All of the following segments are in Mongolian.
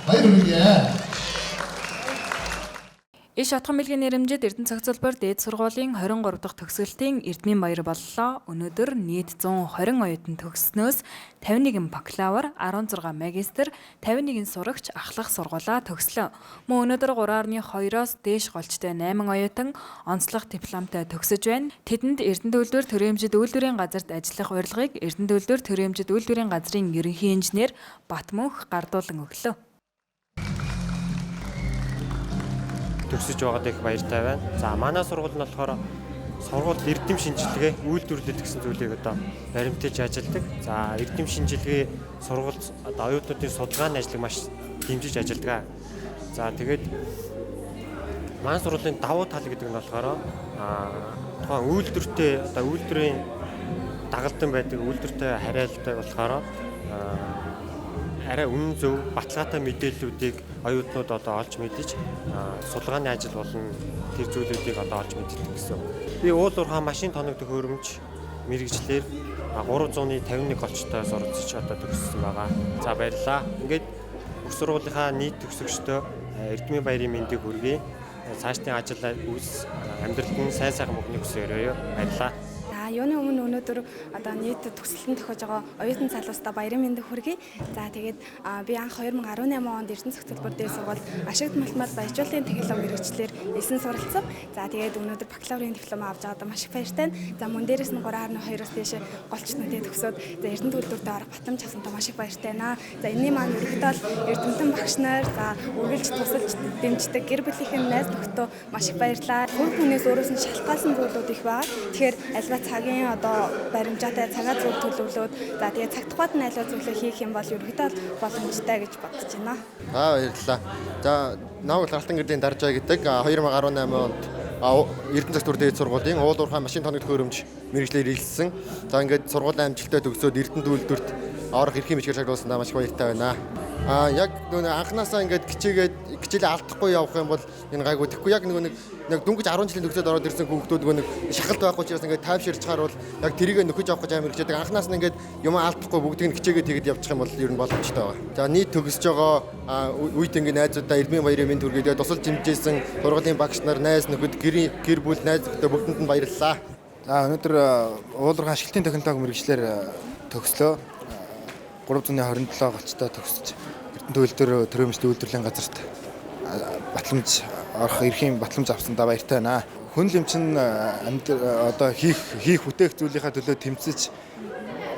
Баяр хүргэе. Иш отхон мэлгийн нэрэмжид Эрдэнэ цогцлбор дээд сургуулийн 23 дахь төгсгөлийн Эрдмийн баяр боллоо. Өнөөдөр нийт 120 оюутан төгссөнөөс 51 бакалавр, 16 магистр, 51 сурагч ахлах сургуулаа төгслөө. Мөн өнөөдөр 3.2-оос дээш голчтой 8 оюутан онцлог дипломтой төгсөж байна. Тэдэнд Эрдэнэ төлөвлөр төрийн үйлдвэрийн газарт ажиллах урилгыг Эрдэнэ төлөвлөр төрийн үйлдвэрийн газрын ерөнхий инженер Батмөнх гардуулан өглөө. Төгсөж байгаад их баяртай байна. За манай сургууль нь болохоор сургуульд эрдэм шинжилгээ, үйлдвэрлэлд гэсэн зүйлийг одоо баримталж ажилладаг. За эрдэм шинжилгээ сургуульд одоо оюутнуудын судалгааны ажлыг маш дэмжиж ажилладаг. За тэгээд манай сургуулийн давуу тал гэдэг нь болохоор тухайн үйлдвэртэй одоо үйлдвэрийн дагалдан байдаг, үйлдвэртэй харьяалалтай болохоор арай үнэн зөв баталгаатай мэдээллүүдийг оюутнууд одоо олж мэдэж судалгааны ажил болон тэр зүйлүүдийг одоо олж мэддэг гэсэн. Би уул уурхай машин тоног төхөөрөмж мэрэгчлэр 351 голчтой суралцж одоо төгссөн байгаа. За баярлалаа. Ингээд бүх сургуулийнхаа нийт төгсөгчдөө Эрдмийн баярын мэндийг хүргэе. Цаашдын ажил үйлс амьдралд нь сайн сайхан бүхнийг хүсээрээ баярлалаа. Юуны өмнө өнөөдөр одоо нийт төгсөлтөнд тохиож байгаа оюутан залуустаа баярын мэндийг хүргэе. За тэгээд би анх 2018 онд Эрдэнэ цогцлбор дээд сургууль ашигт малтмал баяжуулалтын технологи мэргэжлэр 9 суралцсан. За тэгээд өнөөдөр бакалаврын диплом авч байгаадаа маш их баяртай. За мөн дээрэс нь 3.2-оос дээш голчтнуудыг төгсөөд за Эрдэнэ төлөвлөртөө орох батамж авсантаа маш их баяртай байна. За энэний маань ерөнхийдөө Эрдэнэтэн багш нар за үргэлж тусалж дэмждэг гэр бүлийнхэн найз нөхдөө маш их баярлалаа. Хүн хүнээс өөрөөс нь шалтгаалсан зүйлүүд их байна. Тэгэхээр альва цагийн одоо баримжаатай цагаа зөв төлөвлөөд за тэгээд цаг тухайд нь альва зүйлээ хийх юм бол ерөнхийдөө боломжтой гэж бодож байна. Баярлалаа. За Наваг Алтан гэрлийн Даржаа гэдэг 2018 онд Эрдэнэ цогцлбор дээд сургуулийн уул уурхай машин тоног төхөөрөмж мэргэжлээр илсэн. За ингээд сургуулийн амжилттай төгсөөд Эрдэнэ төлөвлөрт орох эрхийн мичгээр шагнуулсандаа маш их баяртай байна. Яг анханасаа ингээд хичээлээ алдахгүй явах юм бол энэ гайгүй. Тэгэхгүй яг нэг дөнгөж 10 жилийн төгсөөд ороод ирсэн хүүхдүүд нэг шахалт байхгүй учраас ингээд тайвширчгаар бол яг тэрийг нөхөж авах гэж амар хичээдэг. Анханаас нь ингээд юм алдахгүй бүгдийг нь хичээгээд тэгэд явчих юм бол ер нь боломжтой байна. За нийт төгсөж байгаа үед ингээд найзуудаа Эрдмийн баярын мэнд хүргээд тусалж дэмжижсэн сургуулийн багш нар, найз нөхөд, гэр бүл, найз нөхдөд бүгдэнд нь баярлалаа. За өнөөдөр уулуурхай ашиглалтын технологи мэргэжлэр төгслөө. 327 голчтой төгсөж Эрдэнэ төлөвлөлтөөр төрийн үйлдвэрлэлийн газарт батламж орох эрхийн батламж авсандаа баяртай байна. Хүн л юм чин одоо хийх бүтээх зүйлийнхаа төлөө тэмцэж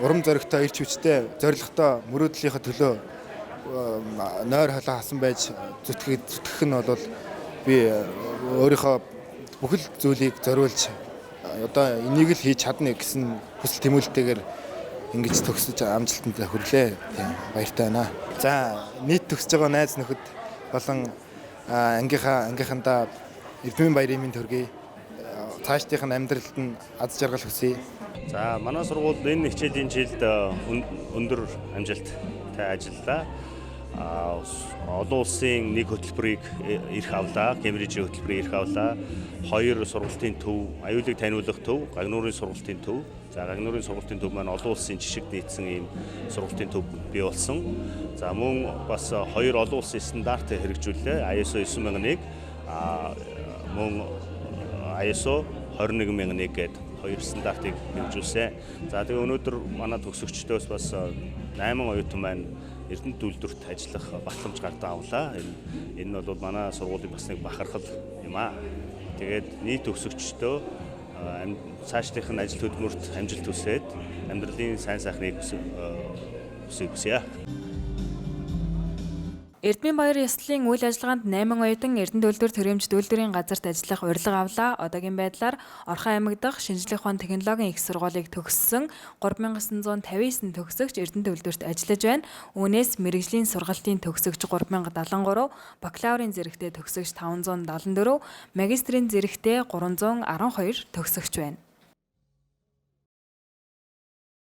урам зоригтой ирч хүчтэй зорилготой мөрөөдлийнхаа төлөө нойр холоо хасан байж зүтгэх нь бол би өөрийнхөө бүхэл зүйлийг зориулж одоо энийг л хийж чадна гэсэн хүсэл тэмүүлэлтэйгээр ингэж төгсөж амжилтанд хүрлээ. Баяртай байна. За нийт төгсөж байгаа найз нөхөд болон ангийнхандаа Эрдмийн баярын мэнд хүргэе. Цаашдынх нь амьдралд нь аз жаргал хүсье. За манай сургууль энэ хичээлийн жилд өндөр амжилттай ажиллалаа. Олон улсын нэг хөтөлбөрийг ирэх авлаа, Кембрижийн хөтөлбөрийг ирэх авлаа. 2 сургалтын төв, аюулыг таниулах төв, гагнуурын сургалтын төв. За гагнуурын сургалтын төв маань олон улсын жишг нийцсэн ийм сургалтын төв бий болсон. За мөн бас 2 олон улсын стандарт хэрэгжүүллээ. ISO 9001 мөн ISO 21001 гэдэг 2 стандартыг хэрэгжүүлсэн. За тэгээ өнөөдөр манай төгсөгчдөөс бас 8 оюутан маань Эрдэнэ төлөвлөлтөд ажиллах батламж гартаа авлаа. Энэ нь бол манай сургуулийн бас нэг бахархал юм аа. Тэгээд нийт төгсөгчдөө цаашдынх нь ажил хөдөлмөрт амжилт хүсээд амьдралын сайн сайхныг хүсье. Эрдмийн баяр ёслолын үйл ажиллагаанд 8 оюутан Эрдэнэ төлөвлөр төрийн үйлдвэрийн газарт ажиллах урилга авлаа. Одоогийн байдлаар Орхон аймаг дахь шинжлэх ухааны технологийн их сургуулийг төгссөн 3959 төгсөгч Эрдэнэ төлөвлөрт ажиллаж байна. Үүнээс мэрэгжлийн сургалтын төгсөгч 3073, бакалаврын зэрэгтэй төгсөгч 574, магистрийн зэрэгтэй 312 төгсөгч байна.